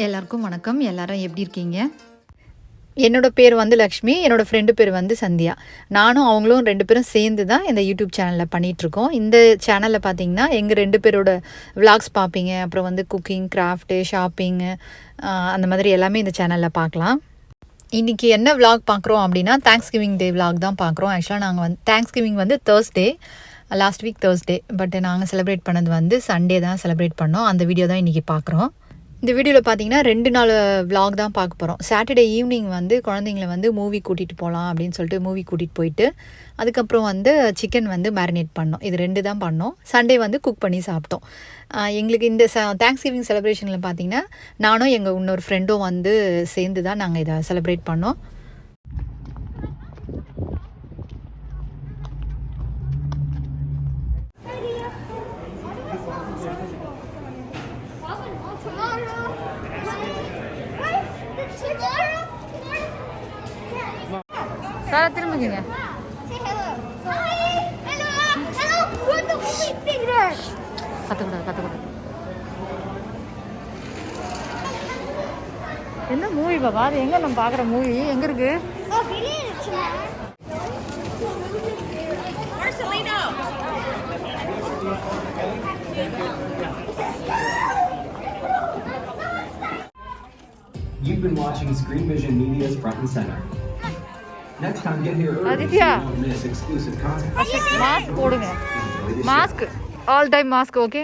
எல்லாருக்கும் வணக்கம். எல்லாரும் எப்படி இருக்கீங்க? என்னோட பேர் வந்து லக்ஷ்மி, என்னோட ஃப்ரெண்டு பேர் வந்து சந்தியா. நானும் அவங்களும் 2 பேரும் சேர்ந்து தான் இந்த யூடியூப் சேனலில் பண்ணிகிட்ருக்கோம். இந்த சேனலில் பார்த்தீங்கன்னா எங்கள் 2 பேரோட விலாக்ஸ் பார்ப்பீங்க. அப்புறம் வந்து குக்கிங், கிராஃப்ட்டு, ஷாப்பிங்கு அந்த மாதிரி எல்லாமே இந்த சேனலில் பார்க்கலாம். இன்றைக்கி என்ன விலாக் பார்க்குறோம் அப்படின்னா தேங்க்ஸ்கிவிங் டே விலாக் தான் பார்க்குறோம். ஆக்சுவலாக நாங்கள் வந்து தேங்க்ஸ்கிவிங் வந்து Thursday, last week Thursday. But நாங்கள் செலிப்ரேட் பண்ணது வந்து சண்டே தான் செலிப்ரேட் பண்ணோம். அந்த வீடியோ தான் இன்றைக்கி பார்க்குறோம். இந்த வீடியோவில் பார்த்தீங்கன்னா 2 நாள் விலாக் தான் பார்க்க போகிறோம். சாட்டர்டே ஈவினிங் வந்து குழந்தைங்கள வந்து மூவி கூட்டிகிட்டு போகலாம் அப்படின்னு சொல்லிட்டு மூவி கூட்டிகிட்டு போயிட்டு அதுக்கப்புறம் வந்து சிக்கன் வந்து மேரினேட் பண்ணோம். இது 2 தான் பண்ணோம். சண்டே வந்து குக் பண்ணி சாப்பிட்டோம். எங்களுக்கு இந்த தேங்க்ஸ்கிவிங் செலிப்ரேஷனில் பார்த்தீங்கன்னா நானும் எங்கள் இன்னொரு ஃப்ரெண்டும் வந்து சேர்ந்து தான் நாங்கள் இதை செலிப்ரேட் பண்ணோம். சாரா திரும்பிங்க. கத்துக்கூடாது. என்ன மூவி பாப்பா? அது எங்க நம்ம பாக்குற மூவி எங்க இருக்கு? You've been watching Screen Vision Media's Front and Center. Next time, get here early so you won't miss exclusive content. Mask போடுங்க. Mask all time mask. Okay.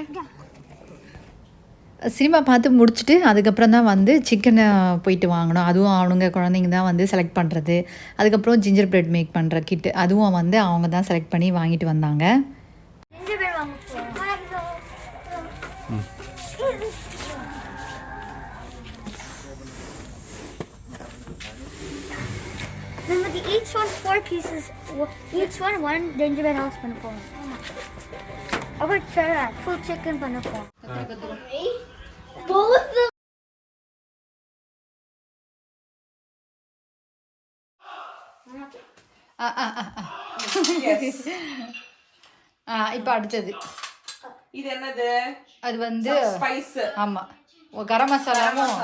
Cinema பார்த்து முடிச்சுட்டு அதுக்கப்புறம் தான் வந்து சிக்கனை போயிட்டு வாங்கினோம். அதுவும் அவனுங்க குழந்தைங்க தான் வந்து செலக்ட் பண்ணுறது. அதுக்கப்புறம் ஜிஞ்சர் பிரெட் மேக் பண்ணுற கிட்டு அதுவும் வந்து அவங்க தான் செலக்ட் பண்ணி வாங்கிட்டு வந்தாங்க. Each one 4 pieces. Each one gingerbread house பண்ண போறோம். I would try that full chicken பண்ண போறோம். Both Yes. இப்போ அடுத்தது இது என்னது? அது வந்து ஸ்பைஸ். ஆமா, கரம் மசாலாவும்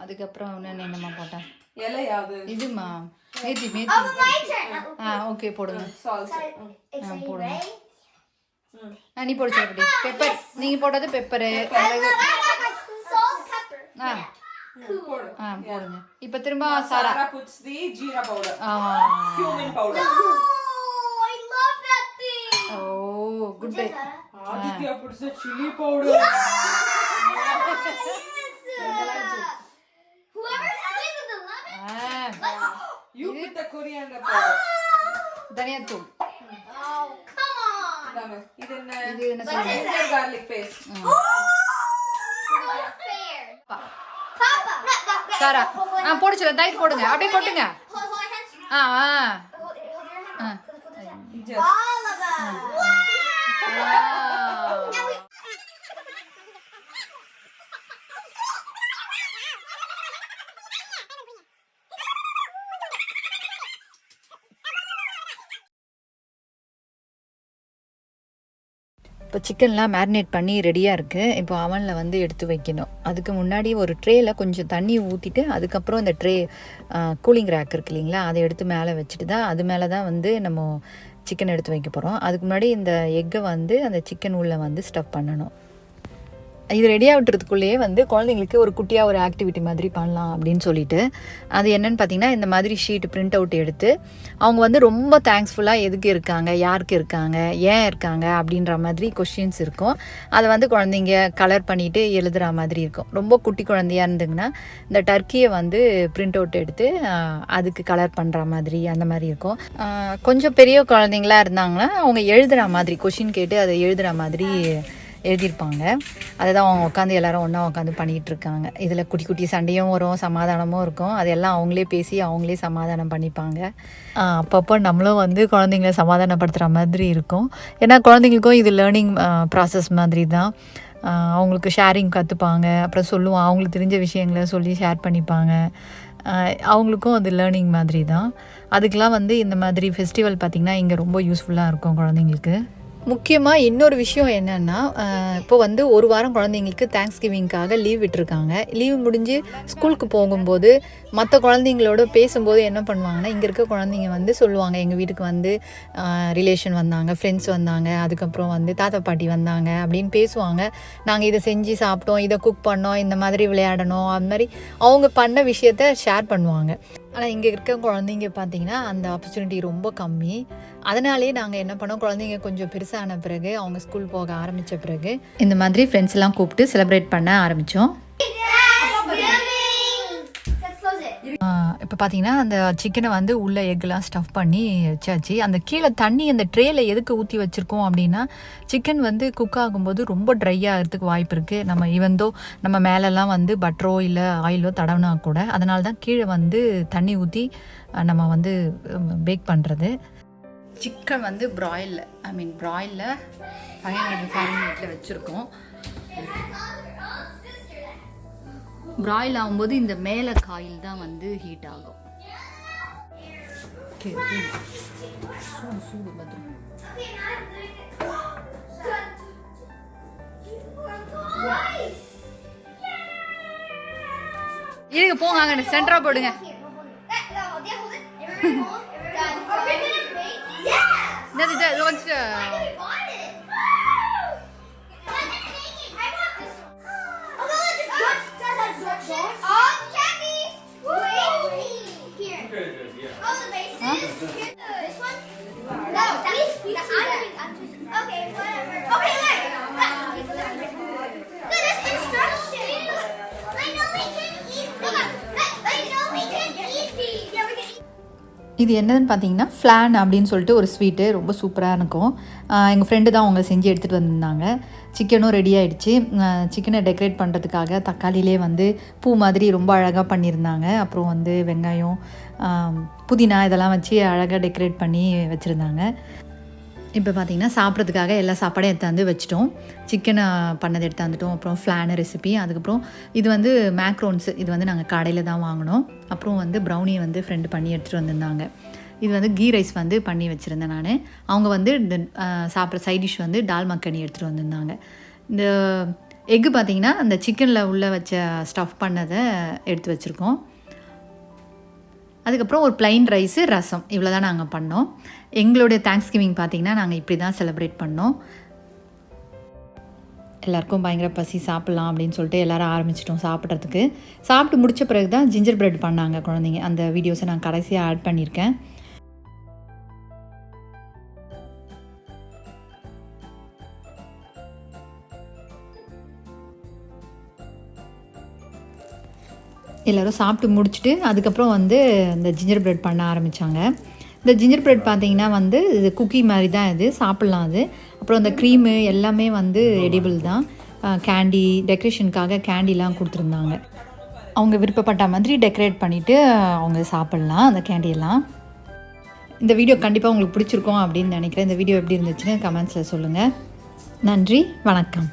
அதுக்கப்புறம் என்னமா போட்டேன் இலையாது இதுமா மேத்தி. ஓகே போடுங்க. போடுங்க. நீ போடு சாப்பிடு. பெப்பர் நீங்க போட்டது பெப்பரு. போடுங்க. இப்ப திரும்ப சாரா puts the jeera powder, cumin Oh, powder. I love that thing. Oh, good day. Aditya puts the chili powder. Whoever squeezes the lemon. You put the coriander powder. தனியாத்தூள். Oh, come on. இது என்ன சொல்லுங்க? ginger garlic paste. Fair. Papa. சாரா போடு சொல்ல. தயிர் போடுங்க. அப்படியே கொட்டுங்க. Hold your hands. Hold your hand. Just All of us. இப்போ சிக்கன்லாம் மேரினேட் பண்ணி ரெடியாக இருக்குது. இப்போ அவனில் வந்து எடுத்து வைக்கணும். அதுக்கு முன்னாடி ஒரு ட்ரேயில் கொஞ்சம் தண்ணி ஊற்றிட்டு அதுக்கப்புறம் இந்த ட்ரே கூலிங் ரேக் இருக்குது இல்லைங்களா, அதை எடுத்து மேலே வச்சுட்டு தான் அது மேலே தான் வந்து நம்ம சிக்கன் எடுத்து வைக்க போகிறோம். அதுக்கு முன்னாடி இந்த எக்கை வந்து அந்த சிக்கன் உள்ளே வந்து ஸ்டஃப் பண்ணணும். இது ரெடி ஆகிட்டுறதுக்குள்ளேயே வந்து குழந்தைங்களுக்கு ஒரு குட்டியாக ஒரு ஆக்டிவிட்டி மாதிரி பண்ணலாம் அப்படின்னு சொல்லிட்டு அது என்னென்னு பார்த்தீங்கன்னா இந்த மாதிரி ஷீட் பிரிண்ட் அவுட் எடுத்து அவங்க வந்து ரொம்ப தேங்க்ஸ்ஃபுல்லாக எதுக்கு இருக்காங்க, யாருக்கு இருக்காங்க, ஏன் இருக்காங்க அப்படின்ற மாதிரி கொஷின்ஸ் இருக்கும். அதை வந்து குழந்தைங்க கலர் பண்ணிவிட்டு எழுதுகிற மாதிரி இருக்கும். ரொம்ப குட்டி குழந்தையாக இருந்துங்கன்னா இந்த டர்க்கியை வந்து பிரிண்ட் அவுட் எடுத்து அதுக்கு கலர் பண்ணுற மாதிரி அந்த மாதிரி இருக்கும். கொஞ்சம் பெரிய குழந்தைங்களாக இருந்தாங்கன்னா அவங்க எழுதுகிற மாதிரி கொஷின் கேட்டு அதை எழுதுகிற மாதிரி எழுதியிருப்பாங்க. அதை தான் அவங்க உட்காந்து எல்லோரும் ஒன்றா உட்காந்து பண்ணிகிட்டு இருக்காங்க. இதில் குட்டி குட்டி சண்டையும் வரும், சமாதானமும் இருக்கும். அதெல்லாம் அவங்களே பேசி அவங்களே சமாதானம் பண்ணிப்பாங்க. அப்பப்போ நம்மளும் வந்து குழந்தைங்கள சமாதானப்படுத்துகிற மாதிரி இருக்கும். ஏன்னா குழந்தைங்களுக்கும் இது லேர்னிங் ப்ராசஸ் மாதிரி தான். அவங்களுக்கு ஷேரிங் கற்றுப்பாங்க. அப்புறம் சொல்லுவாங்க, அவங்களுக்கு தெரிஞ்ச விஷயங்களை சொல்லி ஷேர் பண்ணிப்பாங்க. அவங்களுக்கும் அது லேர்னிங் மாதிரி தான். அதுக்கெலாம் வந்து இந்த மாதிரி ஃபெஸ்டிவல் பார்த்திங்கன்னா இங்கே ரொம்ப யூஸ்ஃபுல்லாக இருக்கும் குழந்தைங்களுக்கு. முக்கியமாக இன்னொரு விஷயம் என்னென்னா, இப்போ வந்து ஒரு வாரம் குழந்தைங்களுக்கு தேங்க்ஸ் கிவிங்காக லீவ் விட்டுருக்காங்க. லீவ் முடிஞ்சு ஸ்கூலுக்கு போகும்போது மற்ற குழந்தைங்களோட பேசும்போது என்ன பண்ணுவாங்கன்னா, இங்கே இருக்க குழந்தைங்க வந்து சொல்லுவாங்க, எங்கள் வீட்டுக்கு வந்து ரிலேஷன் வந்தாங்க, ஃப்ரெண்ட்ஸ் வந்தாங்க, அதுக்கப்புறம் வந்து தாத்தா பாட்டி வந்தாங்க அப்படின்னு பேசுவாங்க. நாங்கள் இதை செஞ்சு சாப்பிட்டோம், இதை குக் பண்ணோம், இந்த மாதிரி விளையாடணும், அது மாதிரி அவங்க பண்ண விஷயத்த ஷேர் பண்ணுவாங்க. ஆனால் இங்கே இருக்க குழந்தைங்க பார்த்திங்கன்னா அந்த ஆப்பர்ச்சுனிட்டி ரொம்ப கம்மி. அதனாலேயே நாங்கள் என்ன பண்ணோம், குழந்தைங்க கொஞ்சம் பெருசான பிறகு அவங்க ஸ்கூல் போக ஆரம்பித்த பிறகு இந்த மாதிரி ஃப்ரெண்ட்ஸ் எல்லாம் கூப்பிட்டு செலிப்ரேட் பண்ண ஆரம்பித்தோம். இப்போ பார்த்தீங்கன்னா அந்த சிக்கனை வந்து உள்ளே எக்கெலாம் ஸ்டஃப் பண்ணி வச்சாச்சு. அந்த கீழே தண்ணி அந்த ட்ரேயில் எதுக்கு ஊற்றி வச்சுருக்கோம் அப்படின்னா, சிக்கன் வந்து குக் ஆகும்போது ரொம்ப ட்ரை ஆகிறதுக்கு வாய்ப்பு இருக்குது. நம்ம ஈவந்தோ நம்ம மேலெல்லாம் வந்து பட்டரோ இல்லை ஆயிலோ தடவினா கூட, அதனால தான் கீழே வந்து தண்ணி ஊற்றி நம்ம வந்து பேக் பண்ணுறது. சிக்கன் வந்து ப்ராயிலில் ப்ராயிலில் 500 ஃபாரன்ஹீட்டில் வச்சுருக்கோம். ப்ராயில் ஆகும்போது இந்த மேலே காயில் தான் வந்து ஹீட் ஆகும். இருங்க போங்க, அங்கே சென்டரா போடுங்க. இது என்னதுன்னு பார்த்தீங்கன்னா ஃப்ளான் அப்படின்னு சொல்லிட்டு ஒரு ஸ்வீட்டு, ரொம்ப சூப்பராக இருக்கும். எங்கள் ஃப்ரெண்டு தான் அவங்க செஞ்சு எடுத்துகிட்டு வந்திருந்தாங்க. சிக்கனும் ரெடி ஆகிடுச்சு. சிக்கனை டெக்கரேட் பண்ணுறதுக்காக தக்காளியிலே வந்து பூ மாதிரி ரொம்ப அழகாக பண்ணியிருந்தாங்க. அப்புறம் வந்து வெங்காயம், புதினா இதெல்லாம் வச்சு அழகாக டெக்கரேட் பண்ணி வச்சுருந்தாங்க. இப்போ பார்த்திங்கன்னா சாப்பிட்றதுக்காக எல்லா சாப்பாடும் எடுத்தாந்து வச்சிட்டோம். சிக்கனை பண்ணதை எடுத்தாந்துட்டோம். அப்புறம் ஃப்ளானு ரெசிபி, அதுக்கப்புறம் இது வந்து மேக்ரோன்ஸு, இது வந்து நாங்கள் கடையில் தான் வாங்கினோம். அப்புறம் வந்து ப்ரௌனி வந்து ஃப்ரெண்டு பண்ணி எடுத்துகிட்டு வந்திருந்தாங்க. இது வந்து கீ ரைஸ் வந்து பண்ணி வச்சுருந்தேன் நான். அவங்க வந்து சாப்பிட்ற சைட் டிஷ் வந்து டால் மக்கனி எடுத்துகிட்டு வந்திருந்தாங்க. இந்த எக்கு பார்த்திங்கன்னா அந்த சிக்கனில் உள்ளே வச்ச ஸ்டஃப் பண்ணதை எடுத்து வச்சுருக்கோம். அதுக்கப்புறம் ஒரு ப்ளைன் ரைஸு, ரசம், இவ்வளோ தான் நாங்கள் பண்ணோம். எங்களுடைய தேங்க்ஸ் கிவிங் பார்த்திங்கன்னா நாங்கள் இப்படி தான் செலிப்ரேட் பண்ணோம். எல்லாருக்கும் பயங்கர பசி, சாப்பிட்லாம் அப்படின்னு சொல்லிட்டு எல்லோரும் ஆரம்பிச்சிட்டோம் சாப்பிட்றதுக்கு. சாப்பிட்டு முடித்த பிறகு தான் ஜிஞ்சர் பிரெட் பண்ணாங்க குழந்தைங்க. அந்த வீடியோஸை நான் கடைசியாக ஆட் பண்ணியிருக்கேன். எல்லோரும் சாப்பிட்டு முடிச்சுட்டு அதுக்கப்புறம் வந்து இந்த ஜிஞ்சர் பிரெட் பண்ண ஆரம்பித்தாங்க. இந்த ஜிஞ்சர் பிரெட் பார்த்திங்கன்னா வந்து இது குக்கி மாதிரி தான், இது சாப்பிட்லாம். அது அப்புறம் அந்த க்ரீமு எல்லாமே வந்து எடிபிள் தான். கேண்டி டெக்கரேஷனுக்காக கேண்டிலாம் கொடுத்துருந்தாங்க. அவங்க விருப்பப்பட்ட மாதிரி டெக்கரேட் பண்ணிவிட்டு அவங்க சாப்பிட்லாம் அந்த கேண்டியெல்லாம். இந்த வீடியோ கண்டிப்பாக உங்களுக்கு பிடிச்சிருக்கோம் அப்படின்னு நினைக்கிறேன். இந்த வீடியோ எப்படி இருந்துச்சுன்னு கமெண்ட்ஸில் சொல்லுங்கள். நன்றி, வணக்கம்.